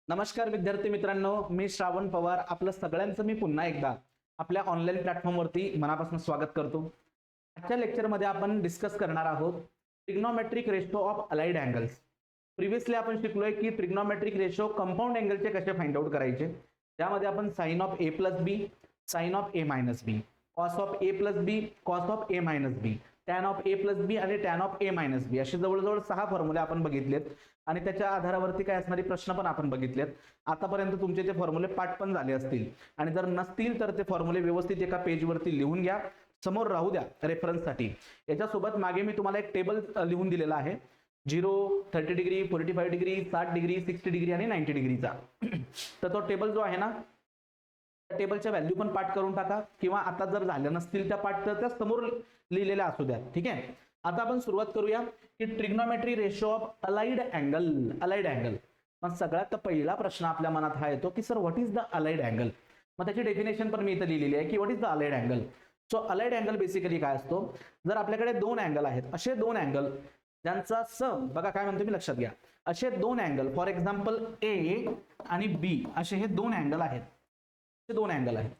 नमस्कार विद्यार्थी मित्रांनो, मी श्रावण पवार आपलं सगळ्यांचं मी पुन्हा एकदा आपल्या ऑनलाईन प्लॅटफॉर्मवरती मनापासून स्वागत करतो। आजच्या लेक्चरमध्ये आपण डिस्कस करणार आहोत trigonometric ratio of allied angles. Previously आपण शिकलोय की ट्रिग्नोमेट्रिक रेशो कंपाऊंड अँगलचे कसे फाइंड आउट करायचे। त्यामध्ये आपण sine of A plus B, sine of A minus B, cos of A plus B, cos of A minus B, tan of A plus B आणि tan of A minus B असे जवळजवळ 6 फॉर्म्युले आपण बघितलेत आणि त्याच्या आधारावरती काय असणारे प्रश्न पण आपण बघितलेत। आतापर्यंत तुमचे ते फॉर्म्युले पाठ पण झाले असतील आणि जर नसतील तर ते फॉर्म्युले व्यवस्थित एका पेजवरती लिहून घ्या, समोर राहू द्या रेफरन्ससाठी। याच्यासोबत मागे मी तुम्हाला एक टेबल लिहून दिलेला आहे 0, 30 डिग्री, 45 डिग्री, 60 डिग्री, 60 डिग्री आणि 90 डिग्रीचा। तर तो टेबल जो आहे ना, टेबलच्या व्हॅल्यू पण पाठ करून टाका किंवा आता जर झाल्या नसतील त्या पाठ तर त्या समोर लिहिलेल्या असू द्या। ठीक आहे, आता आपण सुरुवात करूया की trigonometry ratio of allied angle. Allied angle मग सगळ्यात पहिला प्रश्न आपल्या मनात हा येतो की sir what is the allied angle. मग त्याची डेफिनेशन पण मी इथे लिहिलेली आहे की what is the allied angle. So allied angle basically काय असतो, जर आपल्याकडे दोन अँगल आहेत, असे दोन अँगल ज्यांचा सम बघा काय म्हणतो मी लक्षात घ्या, असे दोन अँगल फॉर एक्झाम्पल ए आणि बी असे हे दोन अँगल आहेत, हे दोन अँगल आहेत,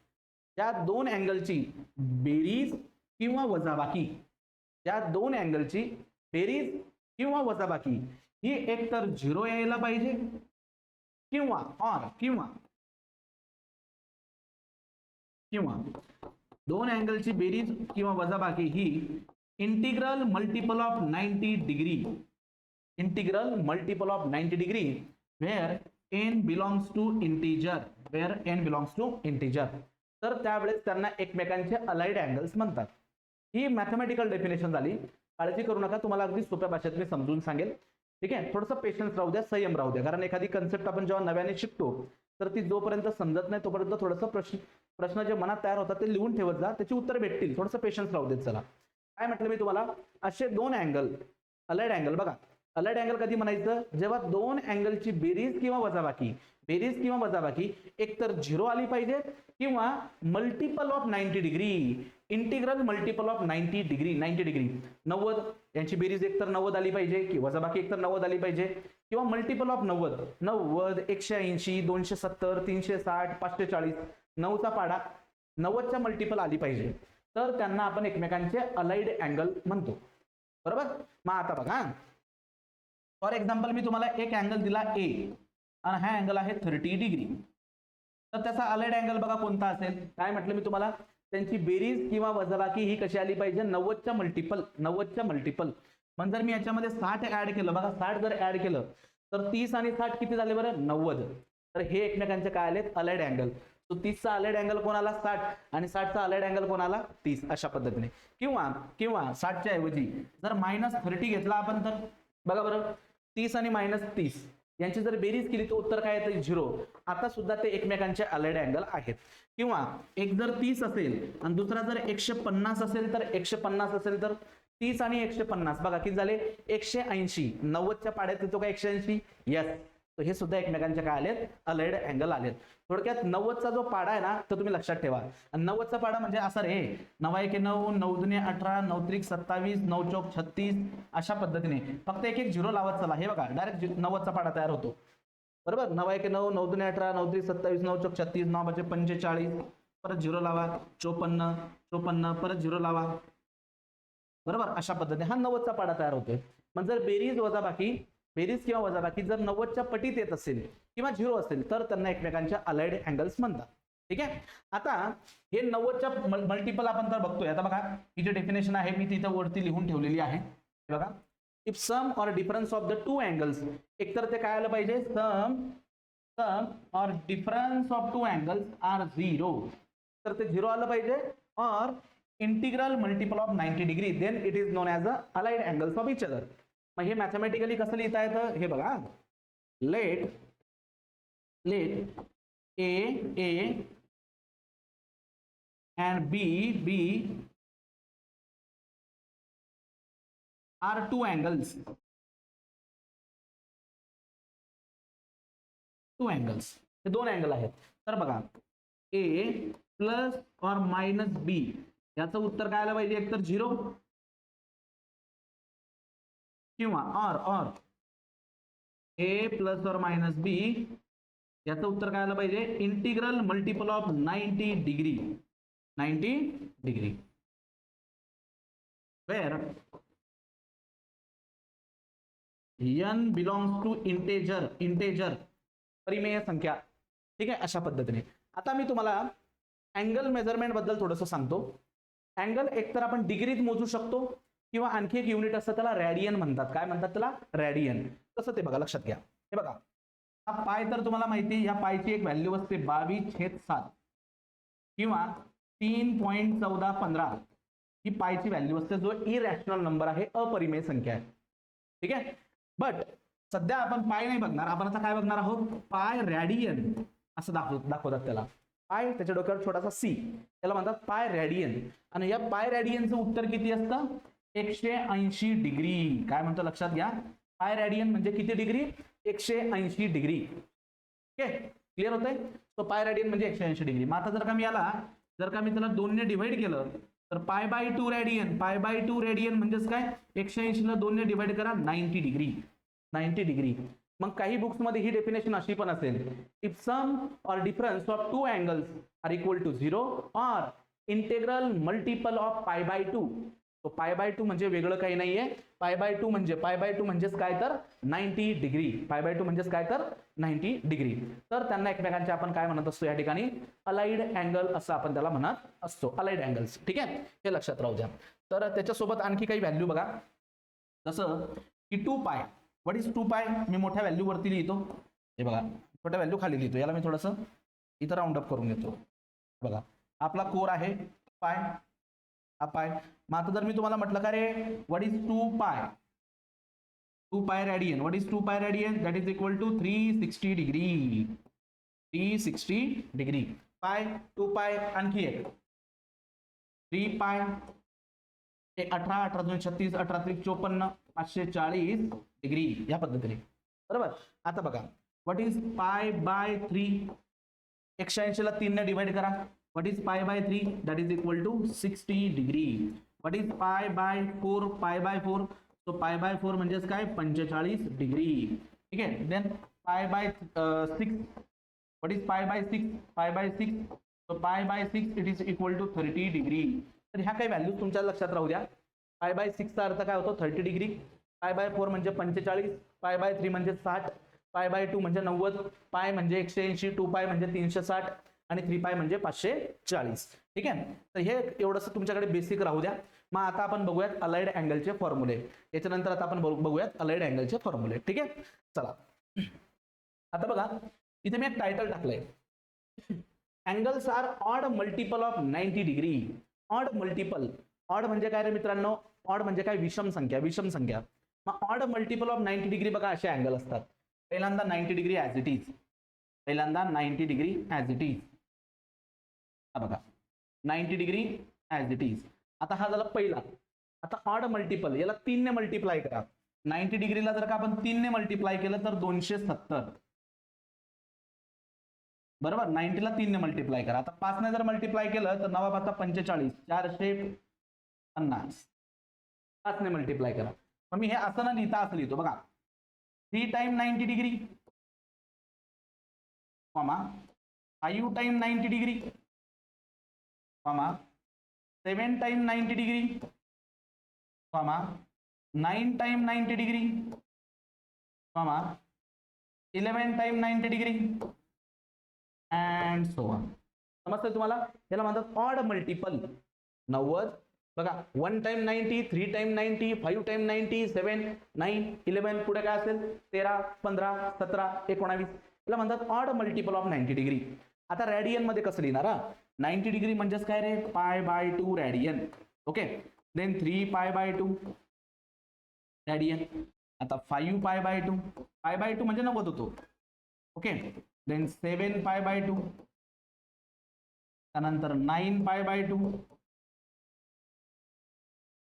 त्या दोन अँगलची बेरीज किंवा वजाबाकी, त्या दोन अँगलची बेरीज किंवा वजाबाकी ही एक तर 0 यायला पाहिजे किंवा दोन अँगलची बेरीज किंवा वजाबाकी ही integral multiple of 90 degree, integral multiple of 90 degree where n belongs to integer, where n belongs to integer. तर त्यावेळेस त्यांना एकमेकांचे अलाइड अँगल्स म्हणतात। ही मॅथमॅटिकल डेफिनेशन झाली, काळजी करू नका, तुम्हाला अगदी सोप्या भाषेत मी समजून सांगेल। ठीक आहे, थोडंसं पेशन्स राहू द्या, संयम राहू द्या, कारण एखादी कन्सेप्ट आपण जेव्हा नव्याने शिकतो तर ती जोपर्यंत समजत नाही तोपर्यंत थोडंसं प्रश्न जे मनात तयार होतात ते लिहून ठेवत जा, त्याची उत्तर भेटतील, थोडंसं पेशन्स राहू देत। चला काय म्हटलं मी तुम्हाला, असे दोन अँगल अलाइड अँगल, बघा अलाइड अँगल कधी म्हणायचं, जेव्हा दोन अँगलची बेरीज किंवा वजाबाकी, बेरीज किंवा वजाबाकी एक तर 0 आली पाहिजे किंवा multiple of 90 degree, integral multiple of 90 degree, 90 degree 90 यांची बेरीज एक तर 90 आली पाहिजे की वजाबाकी एक तर 90 आली पाहिजे किंवा मल्टिपल ऑफ 90, 90, 180, 270, 360, 540, 9चा पाडा 90च्या मल्टिपल आली पाहिजे, तर त्यांना आपण एकमेकांचे अलाइड अँगल म्हणतो। बरोबर, मग आता बघा फॉर एक्झाम्पल मी तुम्हाला एक अँगल दिला ए आणि हा अँगल आहे 30 डिग्री, तर त्याचा अलाइड अँगल बघा कोणता असेल, काय म्हटलं मी तुम्हाला, त्यांची बेरीज किंवा वजाबाकी ही कशी आली पाहिजे, 90च्या मल्टिपल, 90च्या मल्टिपल। म्हणजे जर मी याच्यामध्ये 60 ऍड केलं, बघा 60 जर ऍड केलं तर 30 आणि 60 किती झाले बरं, 90, तर हे एकमेकांचे काय आलेत, अलाइड अँगल। तो 30चा अलाइड अँगल कोणाला 60 आणि 60चा अलाइड अँगल कोणाला 30, अशा पद्धतीने। किंवा 60च्या ऐवजी जर -30 घेतला आपण तर बघा बरं, 30 आणि -30 यांची जर बेरीज केली तर उत्तर काय येतं, 0। आता सुद्धा ते एकमेकांचे अलाइड अँगल आहेत। किंवा एक जर 30 असेल आणि दुसरा जर 150 असेल तर 150 असेल तर 30 आणि 150 बघा किती झाले, 180, 90च्या पाड्यात येतो का 180, यस। तर हे सुद्धा एकमेकांचे काय आलेत, अलाइड अँगल आलेत। थोडक्यात 90चा जो पाडा आहे ना तो तुम्ही लक्षात ठेवा, आणि 90चा पाडा म्हणजे असा रे, 9 1 9, 9 2 18, 9 3 27, 9 4 36 अशा पद्धतीने फक्त एक एक 0 लावत चला, हे बघा डायरेक्ट 90चा पाडा तयार होतो। बरोबर, 9 1 9, 9 2 18, 9 3 27, 9 4 36, 9 5 45, परत 0 लावा, 54 54 परत 0 लावा। बरोबर, अशा पद्धतीने हा 90चा पाडा तयार होतोय। मग जर बेरीज वजाबाकी, बेरीज किंवा वजाबाकी जर 90च्या पटीत येत असेल किंवा 0 असेल तर त्यांना एकमेकांच्या अलाइड अँगल्स म्हणतात। ठीक आहे, आता हे 90च्या मल्टिपल आपण तर बघतोय। आता बघा ही जी डेफिनेशन आहे मी तिथे वरती लिहून ठेवलेली आहे, बघा, if sum or difference of the two angles, एक तर ते काय आलं पाहिजे, sum or difference of two angles are 0, तर ते 0 आलं पाहिजे, or integral multiple of 90 degree, then it is known as a allied angles of each other. मग हे मॅथमॅटिकली कसं लिहिता येतं, हे बघा, let A and B are two angles, हे दोन अँगल आहेत। तर बघा A plus or minus B याचं उत्तर काय आलं पाहिजे, एक तर 0 किंवा or A plus or minus B याचं उत्तर काय आलं पाहिजे, integral multiple of 90 degree. 90 degree where n belongs to integer परिमेय संख्या. ठीक आहे, अशा पद्धतीने. आता मी तुम्हाला अँगल मेजरमेंट बद्दल थोडंसं सांगतो. अँगल एकतर आपण डिग्रीत मोजू शकतो किंवा आणखी एक युनिट असतं त्याला रॅडियन म्हणतात. काय म्हणतात त्याला, रॅडियन. कसं ते बघा, लक्षात घ्या. हे बघा, हा पाय तर तुम्हाला माहिती आहे, ह्या पायची एक व्हॅल्यू असते 22/7 किंवा 3.1415 ही पायची व्हॅल्यू असते, जो इरॅशनल नंबर आहे, अपरिमेय संख्या आहे. ठीक आहे, बट सध्या आपण पाय नाही बघणार, आपण आता काय बघणार आहोत, पाय रॅडियन असं दाखवतात त्याला. पाय त्याच्या डोक्यावर छोटासा सी, त्याला म्हणतात पाय रॅडियन. आणि या पाय रॅडियनचं उत्तर किती असतं, 180 डिग्री. काय म्हणतो लक्षात घ्या, पाय रॅडियन म्हणजे किती डिग्री, 180 डिग्री. ओके, क्लिअर होतंय. तो पाय रॅडियन म्हणजे 180 डिग्री. मग आता जर का मी त्याला 2 ने डिवाइड केलं तर π/2 रॅडियन. π/2 रॅडियन म्हणजेच काय, 180 ला 2 ने डिवाइड करा, 90 डिग्री. 90 डिग्री. मग काही बुक्स मध्ये ही डेफिनेशन अशी पण असेल, if sum or difference of two angles are equal to 0 or integral multiple of π/2. तो π/2 म्हणजे वेगळं काही नाहीये. π/2 म्हणजेच काय तर 90 डिग्री. π/2 म्हणजेच काय तर 90 डिग्री. तर त्यांना एकमेकांचे आपण काय म्हणत असतो या ठिकाणी, अलाइड अँगल असं आपण त्याला म्हणत असतो, अलाइड अँगल्स. ठीक आहे, हे लक्षात राहू द्या. तर त्याच्यासोबत आणखी काही व्हॅल्यू बघा, जसं की 2π. व्हॉट इज 2π, मी मोठ्या व्हॅल्यू वरती लिहितो. हे बघा, छोट्या व्हॅल्यू खाली लिहितो. याला मी थोडंसं इथं राऊंड अप करून घेतो. बघा, आपला कोर आहे पाय, हा पाय. मग आता जर मी तुम्हाला म्हटलं का रे, what is 2π, 2π radian, what is 2π radian, that is equal to 360 degree. 360 degree. Pi 2π, आणखी एक 3π, 18, 18 36, 18 54, 540 डिग्री, या पद्धतीने. बरोबर. आता बघा, व्हॉट इज π/3, 180 ला 3 ने डिवाइड करा. What is π/3, that is equal to 60 degree. What is π/4, π/4, तो π/4 म्हणजेच काय, 45 डिग्री. ठीक आहे. देन π/6, व्हॉट इज π/6, π/6, तो π/6 it is equal to 30 degree. तर ह्या काही व्हॅल्यूज तुमच्या लक्षात राहू द्या. π/6 चा अर्थ काय होतो, 30 डिग्री. π/4 म्हणजे 45, π/3 म्हणजे 60, π/2 म्हणजे 90, पाय म्हणजे 180, 2π म्हणजे 360 आणि 3π म्हणजे 540. ठीक आहे. तर हे एवढंसं तुमच्याकडे बेसिक राहू द्या. मग आता आपण बघूयात अलाइड अँगलचे फॉर्म्युले. याच्यानंतर आता आपण बघूयात अलाइड अँगलचे फॉर्म्युले. ठीक आहे, चला. आता बघा, इथे मी एक टायटल टाकलंय, angles are odd multiple of 90 degree. Odd multiple, odd म्हणजे काय रे मित्रांनो, ऑड म्हणजे काय, विषम संख्या, विषम संख्या. मग ऑड मल्टिपल ऑफ 90 डिग्री बघा असे अँगल असतात. पहिल्यांदा 90 डिग्री ॲज इट इज, पहिल्यांदा 90 डिग्री ॲज इट इज. हा बघा, 90 डिग्री ॲज इट इज. आता हा झाला पहिला. आता ऑड मल्टिपल, याला 3 ने मल्टिप्लाय करा. 90 डिग्रीला जर का आपण 3 ने मल्टिप्लाय केलं तर 270. बरोबर. 90 ला 3 ने मल्टिप्लाय करा. आता 5 ने जर मल्टिप्लाय केलं तर 9 5 45, 450. 5 ने मल्टिप्लाय करा. मग मी हे असं न लिहिता असं लिहितो बघा, 3 time 90 degree, comma 5 time 90 degree, comma 7 time 90 degree, comma 9 time 90 degree, comma 11 time 90 degree and so on. समजतंय तुम्हाला. याला म्हणतात ऑड मल्टिपल. 90 बघा, 1 टाइम 90, 3 टाइम 90, 5 टाइम 90, 7, 9, 11, पुढे काय असेल, 13, 15, 17, 19. याला म्हणतात ऑड मल्टिपल ऑफ 90 डिग्री. आता रॅडियन मध्ये कसं लिहिणार, 90 डिग्री म्हणजेच काय रे, π/2 रॅडियन. ओके. Then 3π/2 radian. आता 5π/2, π/2 म्हणजे 90 होतो. ओके. देन 7π/2, त्यानंतर 9π/2,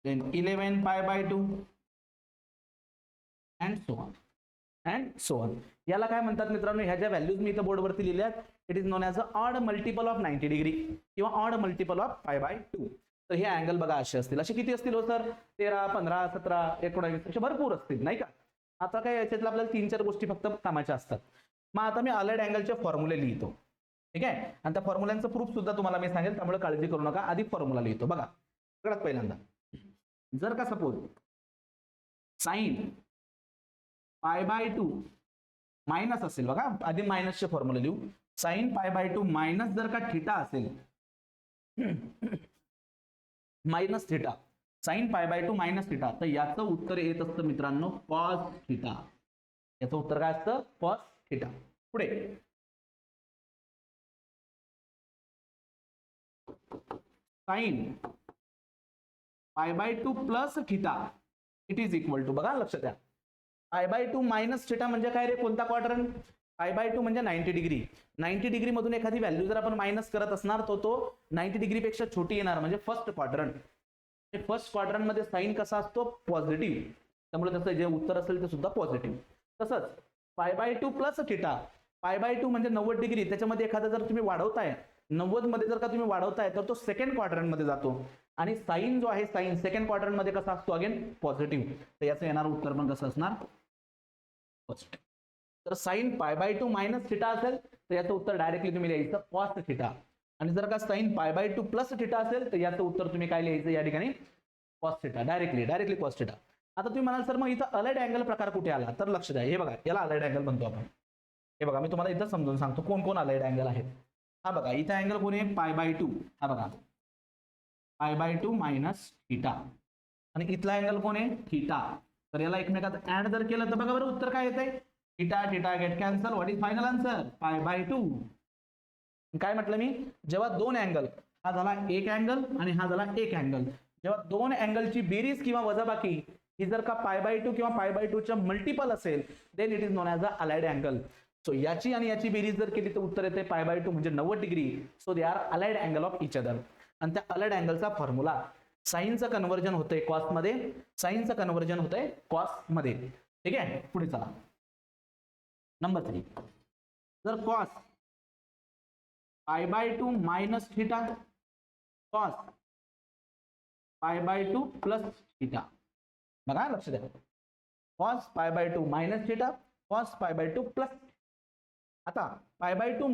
then 11π/2 and so on and so on. याला काय म्हणतात मित्रांनो, ह्या ज्या व्हॅल्यूज मी इथं बोर्डवरती लिहिल्या, it is known as a odd multiple of 90 degree किंवा ऑड मल्टिपल ऑफ π/2. तर हे अँगल बघा असे असतील. असे किती असतील हो सर, 13, 15, 17, 19, असे भरपूर असतील नाही का. आता काय याच्यातलं आपल्याला 3-4 गोष्टी फक्त कामाच्या असतात. मग आता मी अलाइड अँगलचे फॉर्म्युले लिहितो, ठीक आहे, आणि त्या फॉर्म्युल्यांचं प्रूफ सुद्धा तुम्हाला मी सांगेल, त्यामुळे काळजी करू नका. आधी फॉर्म्युला लिहितो बघा. सगळ्यात पहिल्यांदा जर का सपोज साइन π/2 मायनस असेल, बघा आधी मायनसचे फॉर्म्युले लिहू. साइन π/2 मायनस जर का थीटा असेल, minus theta, sine π/2 minus theta, तर याचं उत्तर येत असतं मित्रांनो कॉस थीटा. याचं उत्तर काय असतं? Cos theta. पुढे sine π/2 plus theta it is equal to, बघा लक्ष द्या, π/2 मायनस थीटा म्हणजे काय रे, कोणता क्वाड्रंट? π/2 म्हणजे 90 डिग्री. 90 डिग्री मधून एखादी व्हॅल्यू जर आपण मायनस करत असणार तर तो 90 डिग्री पेक्षा छोटी येणार, म्हणजे फर्स्ट क्वाड्रंट. फर्स्ट क्वाड्रंट मध्ये साइन कसा असतो? पॉझिटिव्ह. त्यामुळे त्याचं जे उत्तर असेल ते सुद्धा पॉझिटिव्ह. तसंच π/2 प्लस थीटा, π/2 म्हणजे 90 डिग्री, त्याच्यामध्ये एखादा जर तुम्ही वाढवताय, 90 मध्ये जर का तुम्ही वाढवताय तर तो सेकंड क्वाड्रंट मध्ये जातो, आणि साइन जो आहे, साइन सेकंड क्वाड्रंट मध्ये कसा असतो? Again positive. तर याचं येणारं उत्तर पण कसं असणार? पॉझिटिव्ह. तर साइन π/2 मायनस थीटा असेल तर याचं उत्तर डायरेक्टली तुम्ही लिहायचं कॉस थीटा, आणि जर का साइन π/2 प्लस थीटा असेल तर याचं उत्तर तुम्ही काय लिहायचं या ठिकाणी? Cos theta. Directly cos theta. आता तुम्ही म्हणाल सर मग इथं अलाइड अँगल प्रकार कुठे आला? तर लक्ष द्या, हे बघा, याला अलाइड अँगल म्हणतो आपण. हे बघा मी तुम्हाला इथं समजून सांगतो कोण कोण अलाइड अँगल आहेत. हा बघा इथं अँगल कोण आहे? π/2. हा बघा π/2 मायनस थीटा, आणि इथला अँगल कोण आहे? थीटा. तर याला एकमेकात ऍड जर केलं तर बघा बरं उत्तर काय येतंय? Theta theta get cancel. What is final answer? π/2. काय म्हटलं मी? जेव्हा दोन अँगल, हा झाला एक अँगल आणि हा झाला एक अँगल, जेव्हा दोन अँगलची बेरीज किंवा वजाबाकी ही जर का π/2 किंवा π/2 च्या मल्टिपल असेल then it is known as a allied angle. So याची आणि याची बेरीज जर केली तर उत्तर येते π/2 म्हणजे 90 degree. So they are allied angle of each other. आणि त्या अलाइड अँगलचा फॉर्म्युला, साइनचं कन्व्हर्जन होतंय कॉस मध्ये, साइनचं कन्व्हर्जन होतंय कॉस मध्ये. ठीक आहे, पुढे चला. नंबर 3, जर cos π/2 minus theta, cos π/2 plus theta. बघा लक्ष द्या, cos π/2 minus theta, cos π/2 plus. आता π/2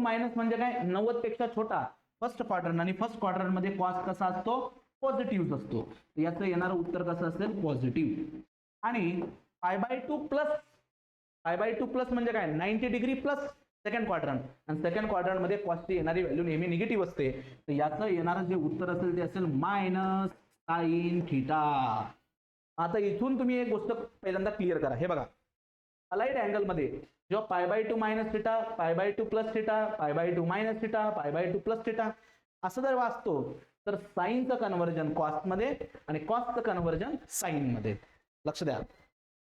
मायनस म्हणजे काय? 90 पेक्षा छोटा फर्स्ट क्वाड्रंट, आणि फर्स्ट क्वाड्रंट मध्ये कॉस कसा असतो? पॉझिटिव्ह असतो. याचं येणारं उत्तर कसं असेल? पॉझिटिव्ह. आणि π/2 प्लस म्हणजे काय? 90 डिग्री प्लस सेकंड क्वाड्रंट, आणि सेकंड क्वाड्रंट मध्ये कॉसची येणारी व्हॅल्यू नेहमी निगेटिव्ह असते. तर याचं येणारं जे उत्तर असेल ते असेल मायनस साइन थीटा. आता इथून तुम्ही एक गोष्ट पहिल्यांदा क्लिअर करा. हे बघा, अलाइड अँगल मध्ये जेव्हा π/2 minus theta, π/2 plus theta, π/2 minus theta, π/2 plus theta असं जर वाचतो तर साइनचं कन्व्हर्जन कॉस मध्ये आणि कॉसचं कन्व्हर्जन साइन मध्ये. लक्ष द्या,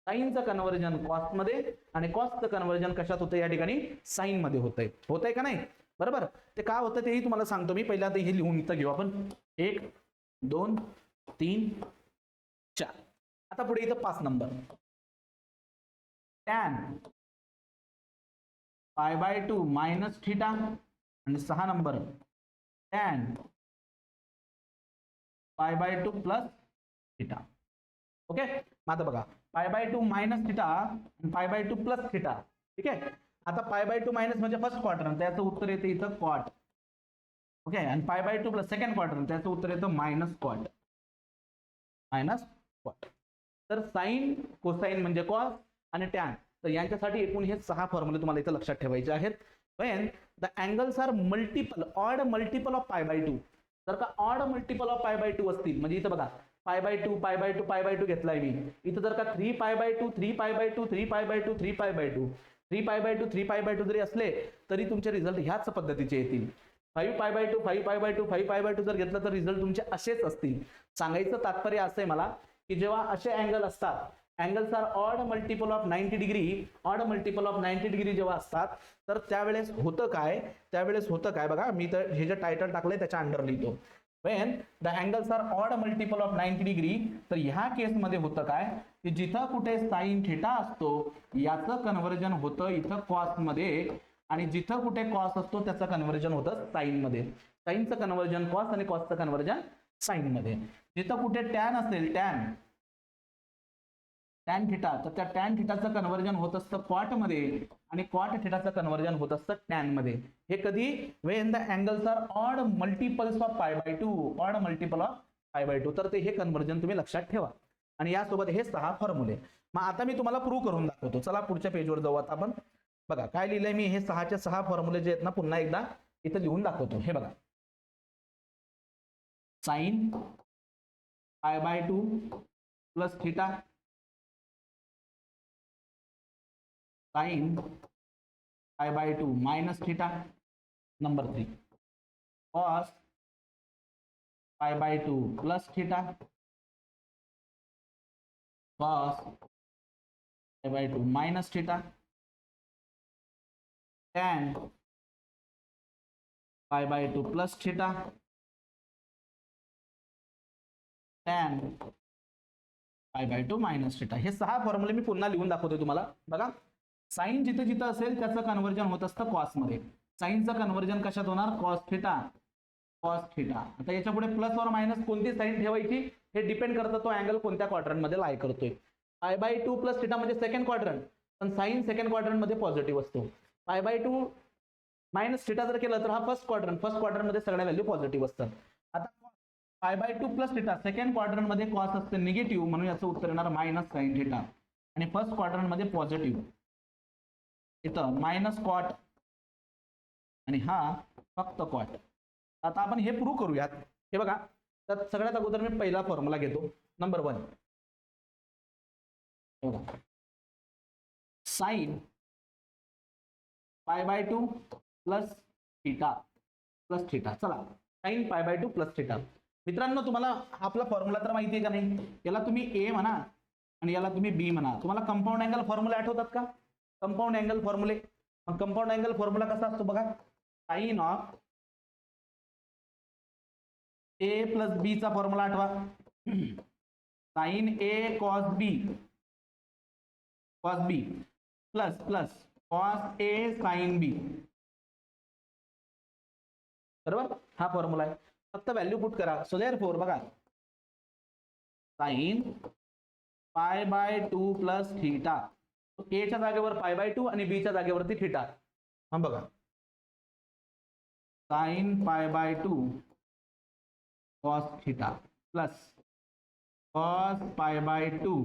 साइनचं कन्व्हर्जन कॉस मध्ये आणि कॉसचं कन्व्हर्जन कशात होतं? या ठिकाणी साइन मध्ये होतंय का नाही? बरोबर. ते का होतं तेही तुम्हाला सांगतो मी. पहिल्यांदा हे लिहून इथं घेऊ आपण. 1 2 3 4. आता पुढे इथं 5 नंबर, tan π/2 मायनस थीटा, आणि 6 number tan π/2 plus theta. Okay, मग आता बघा π/2 मायनस थीटा आणि π/2 प्लस थीटा. ठीक आहे. आता π/2 मायनस म्हणजे फर्स्ट क्वाड्रंट, त्याचं उत्तर येते इथं कॉट. ओके, आणि π/2 प्लस सेकंड क्वाड्रंट, त्याचं उत्तर येतं मायनस कॉट. तर साइन, कोसाइन म्हणजे कॉस आणि टॅन. तर यांच्यासाठी एकूण हे 6 फॉर्म्युले तुम्हाला इथं लक्षात ठेवायचे आहेत. when the angles are multiple, odd multiple of π/2. जर का odd multiple of π/2 असतील, म्हणजे इथं बघा π/2 घेतलाय मी, इथं जर का 3π/2 जरी असले तरी तुमचे रिझल्ट ह्याच पद्धतीचे येतील. 5π/2 जर घेतलं तर रिझल्ट तुमचे असेच असतील. सांगायचं तात्पर्य असं आहे मला की जेव्हा असे अँगल असतात, angles are odd multiple of 90 degree जेव्हा असतात तर त्यावेळेस होतं काय बघा, मी तर हे जे टायटल टाकलंय त्याच्या अंडर लिहितो. when the angles are odd multiple of 90 degree, तर ह्या केस मध्ये होतं काय की जिथं कुठे साइन थीटा असतो याचं कन्व्हर्जन होतं इथं कॉस मध्ये, आणि जिथं कुठे कॉस असतो त्याचं कन्व्हर्जन होतं साइन मध्ये. साइनचं कन्व्हर्जन कॉस आणि कॉसचं कन्व्हर्जन साइन मध्ये. जिथं कुठे टॅन असेल, टॅन थिटा, तर त्या टॅन थिटाचं कन्व्हर्जन होत असतं कॉट मध्ये आणि कॉट थिटाचं कन्व्हर्जन होत असतं टॅन मध्ये. हे कधी? When the angles are odd multiples of π/2, odd multiple of π/2. तर ते हे कन्व्हर्जन तुम्ही लक्षात ठेवा. आणि यासोबत हे 6 फॉर्म्युले. मग आता मी तुम्हाला प्रूव्ह करून दाखवतो. चला पुढच्या पेजवर जाऊ आता आपण. बघा काय लिहिलंय मी, हे 6च्या 6 फॉर्म्युले जे आहेत ना पुन्हा एकदा इथं लिहून दाखवतो. हे बघा, sine π/2 plus theta, sine π/2 minus theta. Number 3, cos π/2 plus theta, cos π/2 minus theta, tan π/2 plus theta, tan π/2 minus theta. हे 6 फॉर्म्युले मी पुन्हा लिहून दाखवतोय तुम्हाला. बघा, साइन जिथे जिथे असेल त्याचं कन्व्हर्जन होत असतं कॉस मध्ये. साइनचं कन्व्हर्जन कशात होणार? Cos theta, cos theta. आता याच्या पुढे प्लस और मायनस कोणती साइन ठेवायची हे डिपेंड करतं तो अँगल कोणत्या क्वाड्रंट मध्ये लाय करतोय. π/2 प्लस थीटा म्हणजे सेकंड क्वाड्रंट, पण साइन सेकंड क्वाड्रंट मध्ये पॉझिटिव्ह असतो. π/2 मायनस थीटा जर केलं तर हा फर्स्ट क्वाड्रंट मध्ये सगळ्या व्हॅल्यू पॉझिटिव्ह असतात. आता π/2 प्लस थीटा सेकंड क्वाड्रंट मध्ये कॉस असते निगेटिव्ह, म्हणून याचं उत्तर येणार मायनस साइन थीटा. आणि फर्स्ट क्वाड्रंट मध्ये पॉझिटिव्ह, इथं मायनस कॉट आणि हा फक्त कॉट. आता आपण हे प्रूव्ह करूयात. हे बघा, तर सगळ्यात अगोदर मी पहिला फॉर्म्युला घेतो, नंबर 1. बघा, sine π/2 plus theta plus theta. चला, साइन π/2 प्लस थीटा. मित्रांनो, तुम्हाला आपला फॉर्म्युला तर माहिती आहे का नाही? याला तुम्ही ए म्हणा आणि याला तुम्ही बी म्हणा. तुम्हाला कंपाऊंड अँगल फॉर्म्युला आठवतात का? कंपाऊंड अँगल फॉर्म्युले. मग कंपाऊंड अँगल फॉर्म्युला कसा असतो बघा, sine of A plus B चा फॉर्म्युला आठवा. Sine A cos B, cos B plus plus cos A sine B. बरोबर, हा फॉर्म्युला आहे. फक्त व्हॅल्यू पुट करा. सो देअरफॉर बघा, साइन π/2 प्लस थीटा. ए च्या जागेवर π/2 आणि बी च्या जागेवरती थीटा. हा बघा, sine π/2 cos theta plus cos π/2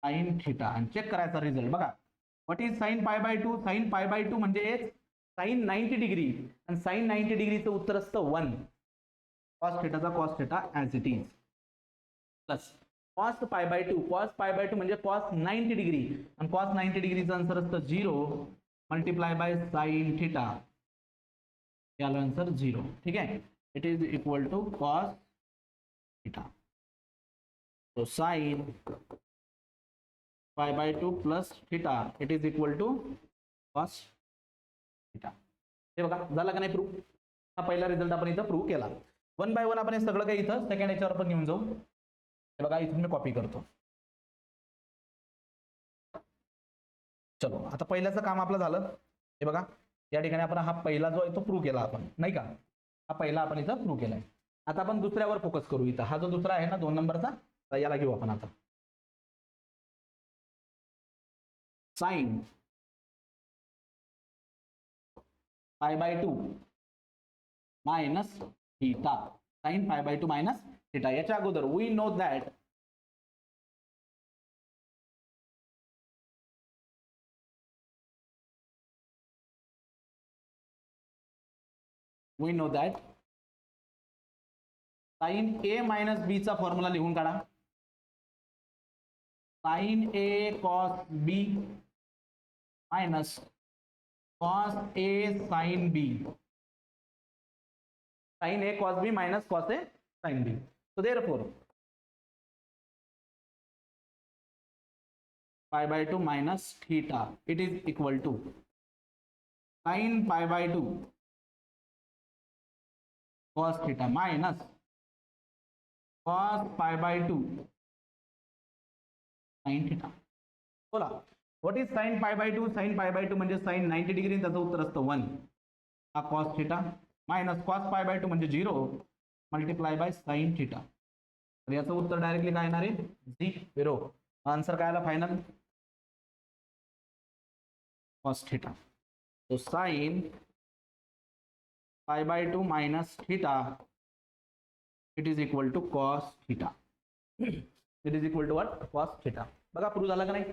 sine theta. आणि चेक करायचा रिझल्ट. बघा, व्हॉट इज साइन π/2? साइन π/2 म्हणजे साइन 90 डिग्री, आणि साइन 90 डिग्रीचं उत्तर असतं 1. कॉस थीटाचा cos theta as it is plus cos π/2. Cos π/2 म्हणजे कॉस 90 डिग्री, आणि कॉस 90 डिग्रीचं आन्सर असतं 0 मल्टिप्लाय बाय साइन थीटा. याला आन्सर 0. ठीक आहे, it is equal to cos theta. So sin π/2 plus theta it is equal to cos theta. हे बघा, झालं का नाही प्रूफ? हा पहिला रिझल्ट आपण इथं प्रूव्ह केला. 1 बाय 1 आपण हे सगळं काही इथं सेकंड याच्यावर पण घेऊन जाऊ. हे बघा, इथून मी कॉपी करतो. चलो, आता पहिल्याचं काम आपलं झालं. हे बघा, या ठिकाणी आपण हा पहिला जो आहे तो प्रूव्ह केला आपण, नाही का? हा पहिला आपण इथं प्रूव्ह केलाय. आता आपण दुसऱ्यावर फोकस करू. इथं हा जो दुसरा आहे ना 2 नंबरचा, याला घेऊ आपण आता. Sine π/2 minus theta. Sine π/2 minus theta. याच्या अगोदर we know that sine A minus B चा फॉर्म्युला लिहून काढा. Sine A cos B minus cos A sine B. Sine A cos B minus cos A sine B. So therefore π/2 minus theta it is equal to sine π/2 cos theta minus cos π/2 sin theta. बोला, what is sine π/2? Sine π/2 म्हणजे sine 90 degree, त्याचं उत्तर असतं 1. हा cos theta minus cos π/2 म्हणजे 0 multiply by sine theta. तर याचं उत्तर डायरेक्टली काय येणार आहे? 0. आंसर काय आला फायनल? Cos theta. तो sine π/2 minus theta it is equal to cos theta. It is equal to what? Cos theta. बघा प्रूव्ह झाला का नाही?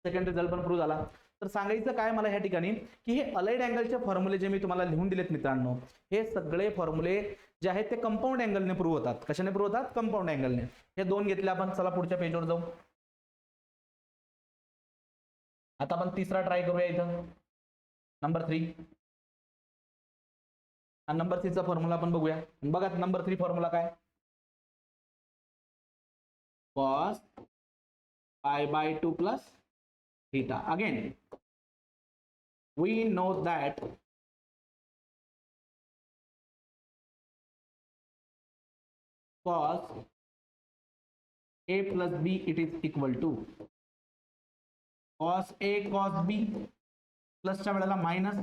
सेकंड रिझल्ट पण प्रूव्ह झाला. तर सांगायचं काय मला ह्या ठिकाणी की हे अलाइड अँगलचे फॉर्म्युले जे मी तुम्हाला लिहून दिलेत मित्रांनो, हे सगळे फॉर्म्युले जे आहेत ते कंपाऊंड अँगलने प्रूव्ह होतात. कशाने प्रूव्ह होतात? कंपाऊंड अँगलने. हे दोन घेतले आपण. चला पुढच्या पेजवर जाऊ. आता आपण तिसरा ट्राय करूया इथं. नंबर 3 आणि नंबर 3 चा फॉर्म्युला आपण बघूया. बघा नंबर 3 फॉर्म्युला काय? cos π/2 plus theta. Again, we know that cos a plus b it is equal to cos a cos b प्लसच्या वेळेला minus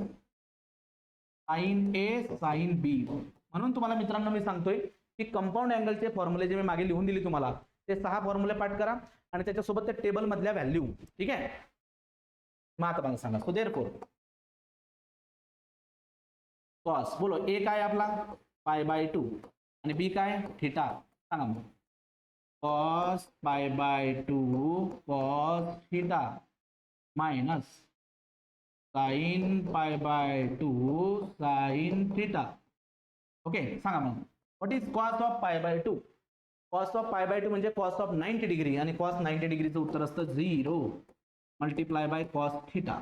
sin a sin b. म्हणून तुम्हाला मित्रांनो मी सांगतोय की कंपाऊंड अँगलचे फॉर्म्युले जे मी मागे लिहून दिली तुम्हाला ते 6 फॉर्म्युले पाठ करा आणि त्याच्यासोबत त्या टेबल मधल्या व्हॅल्यू. ठीक आहे. मग आता मला सांगा. सो देअरफॉर कॉस बोलो ए काय आपला π/2 आणि बी काय थीटा. सांगा मग. Cos π/2 cos theta minus sin π/2 sin theta. Okay. सांगा मग what is cos of π/2? Cos of π/2 म्हणजे कॉस ऑफ 90 डिग्री आणि कॉस 90 डिग्रीचं उत्तर असतं 0 multiply by cos theta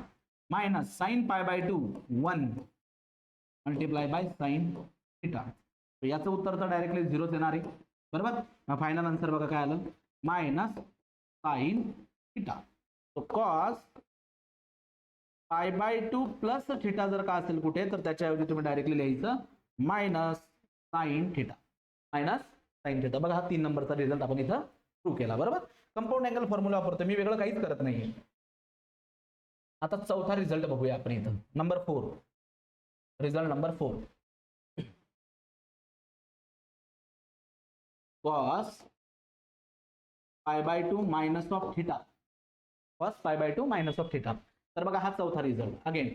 minus sine π/2 1 multiply by sine theta. याचं उत्तर तर डायरेक्टली 0च येणार आहे. बरोबर. फायनल आन्सर बघा काय आलं? Minus sine theta. तो कॉस π/2 प्लस थीटा जर का असेल कुठे तर त्याच्याऐवजी तुम्ही डायरेक्टली लिहायचं minus sine theta. Minus sine theta. बघा हा 3 नंबरचा रिझल्ट आपण इथं प्रूव्ह केला. बरोबर. कंपाऊंड अँगल फॉर्म्युला वापरतो मी, वेगळं काहीच करत नाहीये. आता चौथा रिझल्ट बघूया आपण इथं. Number 4. Result number 4. cos π/2 minus of theta. cos π/2 minus of theta. तर बघा हा चौथा result. Again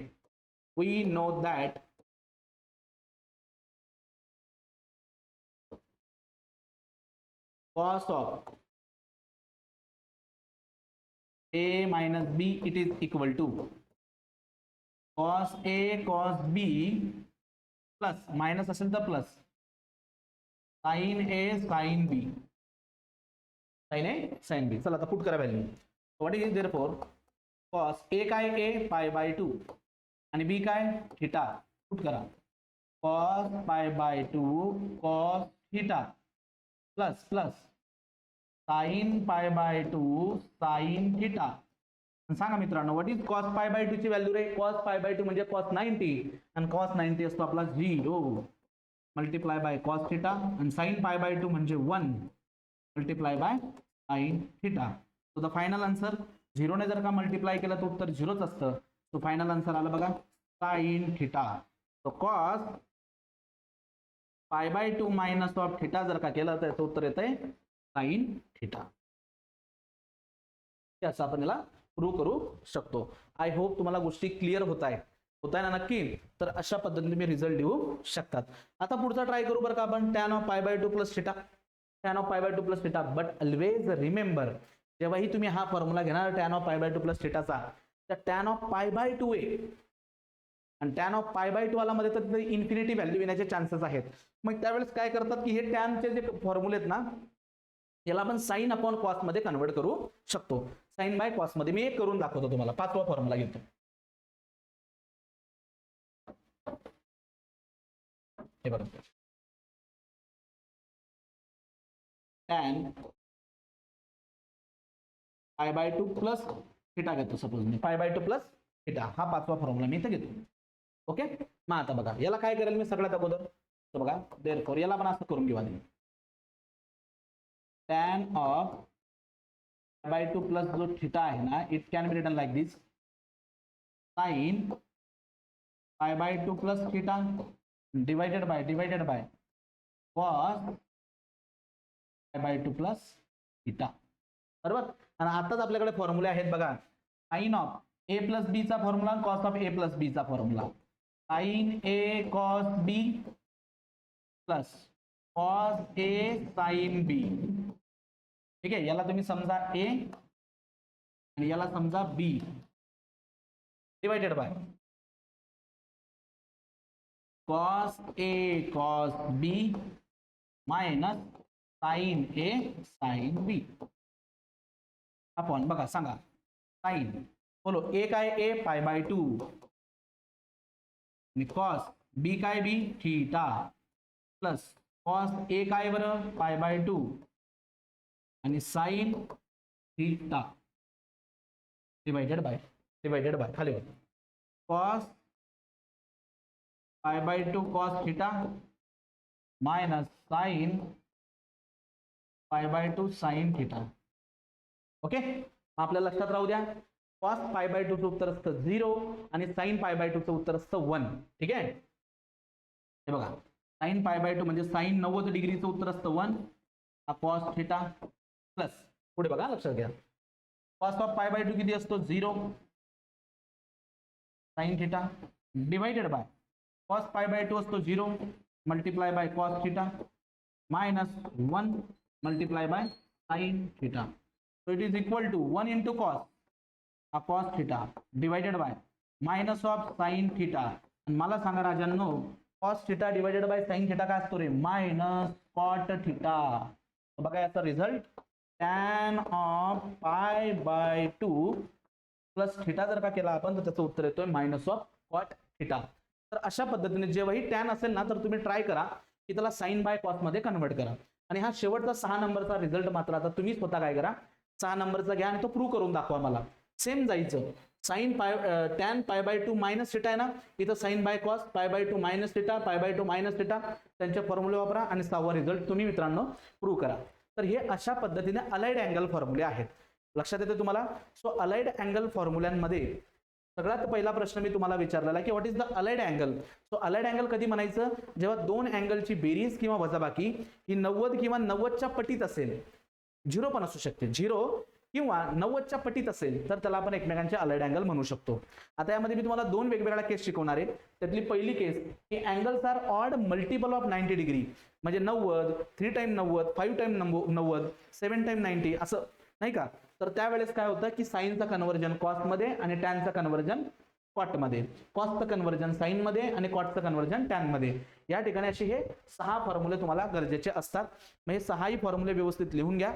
we know that cos of a minus b it is equal to cos a cos b plus minus असेल तर plus sin a sin b. sin a sin b. चला आता put करा value. What is therefore cos a काय a π/2 आणि b काय theta. Put करा. cos π/2 cos theta plus plus sin π/2 sin theta. सांगा मित्रांनो व्हॉट इज cos π/2 ची व्हॅल्यू रे? cos π/2 म्हणजे cos 90 आणि cos 90 असतो आपला 0 मल्टिप्लाय बाय cos थीटा आणि sin π/2 म्हणजे 1 multiply bye sin theta. So the final answer 0 ने जर का मल्टिप्लाय केलं तर उत्तर 0च असतं. सो फायनल आन्सर आला बघा sin theta. So cos π/2 minus of theta जर का केलं तर याचं उत्तर येतंय sin थीटा. असं आपण याला प्रूव्ह करू शकतो. आय होप तुम्हाला गोष्टी क्लिअर होत आहे ना नक्की. तर अशा पद्धतीने तुम्ही रिझल्ट लिहू शकतात. आता पुढचा ट्राय करू बरं का आपण. tan of π/2 plus theta. tan of π/2 plus theta. But always remember जेव्हाही तुम्ही हा फॉर्म्युला घेणार tan ऑफ π/2 प्लस थीटाचा तर tan ऑफ π/2 आहे आणि tan ऑफ π/2 आला मध्ये तर इन्फिनिटी व्हॅल्यू येण्याचे चान्सेस आहेत. मग त्यावेळेस काय करतात की हे टॅनचे जे फॉर्म्युले आहेत ना याला आपण साइन अपॉन कॉस मध्ये कन्वर्ट करू शकतो. साइन बाय कॉस मध्ये मी एक करून दाखवतो तुम्हाला. 5वा फॉर्म्युला घेतो. हे बघा tan π/2 प्लस थीटा घेतो. सपोज मी π/2 प्लस थीटा हा 5वा फॉर्म्युला मी इथे घेतो. ओके. मग आता बघा याला काय करेल मी सगळ्यात अगोदर. तर बघा देअरफॉर याला पण असं करून घेऊ आधी. tan ऑफ π/2 प्लस जो थीटा आहे ना it can be written like this sin π/2 plus theta divided by cos π/2 plus theta. बरोबर. आणि आताच आपल्याकडे फॉर्म्युले आहेत बघा, sine of A plus B चा formula, cos of A plus B चा formula. Sine A cos B plus cos A sine B. ठीक आहे, याला तुम्ही समजा ए आणि याला समजा B, divided by cos A cos B minus sign A sine B upon, बघा सांगा, साइन बोलो ए काय, ए पाय बाय 2 आणि कॉस बी काय, B theta plus cos A काय बरं, पाय बाय 2 आणि साइन थीटा डिवायडेड बाय खाली cos pi by 2 cos theta minus sine pi by 2 sine theta. Okay, आपल्या लक्षात राहू द्या, कॉस पाय बाय 2 चं उत्तर असतं 0 आणि साइन पाय बाय 2 चं उत्तर असतं 1. ठीक आहे, हे बघा, साइन पाय बाय 2 म्हणजे साइन 90 डिग्रीचं उत्तर असतं 1, हा कॉस थीटा प्लस पुढे बघा, लक्षात घ्या, कॉस ऑफ पाय बाय 2 किती असतो 0 sign theta divided by cos pi by 2 असतो 0 multiply by cos theta minus 1 multiply by sine theta. So it is equal to 1 into cos theta divided by minus of sin theta. आणि मला सांगा राजांनो, cos theta divided by sin theta काय असतो रे, minus cot theta. बघा याचा result tan of pi by 2 plus theta जर का केला आपण तर त्याचं उत्तर येतोय मायनस ऑफ cot theta. तर अशा पद्धतीने जेव्हाही tan असेल ना तर तुम्ही ट्राय करा की त्याला sin by cos मध्ये कन्वर्ट करा. आणि हा शेवटचा 6 नंबरचा रिझल्ट मात्र आता तुम्ही स्वतः काय करा, 6 नंबरचा घ्या आणि तो प्रूव्ह करून दाखवा मला. सेम जायचं, साइन पाय टॅन पाय बाय 2 मायनस थीटा आहे ना, इथं sine by cos pi by 2 minus theta, pi by 2 minus theta, त्यांचे फॉर्म्युले वापरा आणि 6वा रिझल्ट तुम्ही मित्रांनो प्रूव्ह करा. तर हे अशा पद्धतीने अलाइड अँगल फॉर्म्युले आहेत. लक्षात येते तुम्हाला. सो अलाइड अँगल फॉर्म्युल्यांमध्ये सगळ्यात पहिला प्रश्न मी तुम्हाला विचारलेला आहे की what is the allied angle. So allied angle कधी म्हणायचं, जेव्हा दोन अँगलची बेरीज किंवा वजाबाकी ही 90 किंवा 90च्या पटीत असेल, 0 पण असू शकते, 0 किंवा 90च्या पटीत असेल तर त्याला आपण एकमेकांचे अलाइड अँगल म्हणू शकतो. आता यामध्ये मी तुम्हाला दोन वेगवेगळ्या केस शिकवणार आहे. त्यातली पहिली केस की angles are odd multiple of 90 degree, म्हणजे 90, 3 टाइम 90, 5 टाइम 90, 7 टाइम 90 असं नाही का. तर त्यावेळेस काय होतं की साइनचा कन्वर्जन कॉस मध्ये आणि टॅनचा कन्वर्जन कॉट मध्ये, कॉसचं कन्वर्जन साइन मध्ये आणि कॉटचं कन्वर्जन टॅन मध्ये. या ठिकाणी असे हे 6 फॉर्म्युले तुम्हाला गरजेचे असतात. मग हे 6ही फॉर्म्युले व्यवस्थित लिहून घ्या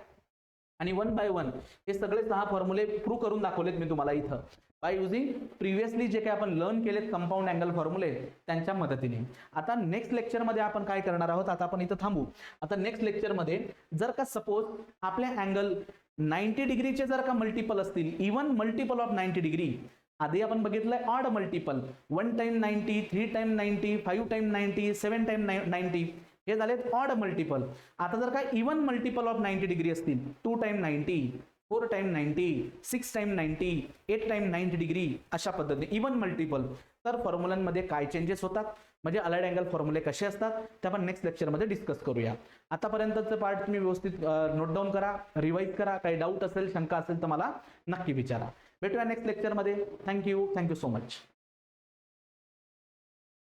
आणि 1 बाय 1 हे सगळे 6 फॉर्म्युले प्रूव्ह करून दाखवलेत मी तुम्हाला इथं बाय युजिंग प्रिव्हियसली जे काही आपण लर्न केलेत कंपाऊंड अँगल फॉर्म्युले त्यांच्या मदतीने. आता नेक्स्ट लेक्चर मध्ये आपण काय करणार आहोत, आता आपण इथं थांबू. आता नेक्स्ट लेक्चर मध्ये जर का सपोज आपल्या अँगल 90 डिग्रीचे जर का मल्टिपल असतील, इवन मल्टिपल ऑफ 90 डिग्री, आधी आपण बघितलंय odd multiple 1 time 90, 3 time 90, 5 time 90, 7 time 90 हे झालेत ऑड मल्टिपल. आता जर का इवन मल्टिपल ऑफ 90 डिग्री असतील, 2 time 90, 4 time 90, 6 time 90, 8 time 90 degree अशा पद्धतीने इवन मल्टिपल, तर फॉर्म्युलांमध्ये काय चेंजेस होतात, म्हणजे अलाइड अँगल फॉर्म्युले कसे असतात ते आपण नेक्स्ट लेक्चरमध्ये डिस्कस करूया. आतापर्यंतचं पार्ट तुम्ही व्यवस्थित नोट डाऊन करा, रिवाइज करा. काही डाऊट असेल, शंका असेल तर मला नक्की विचारा. भेटूया नेक्स्ट लेक्चरमध्ये. Thank you so much.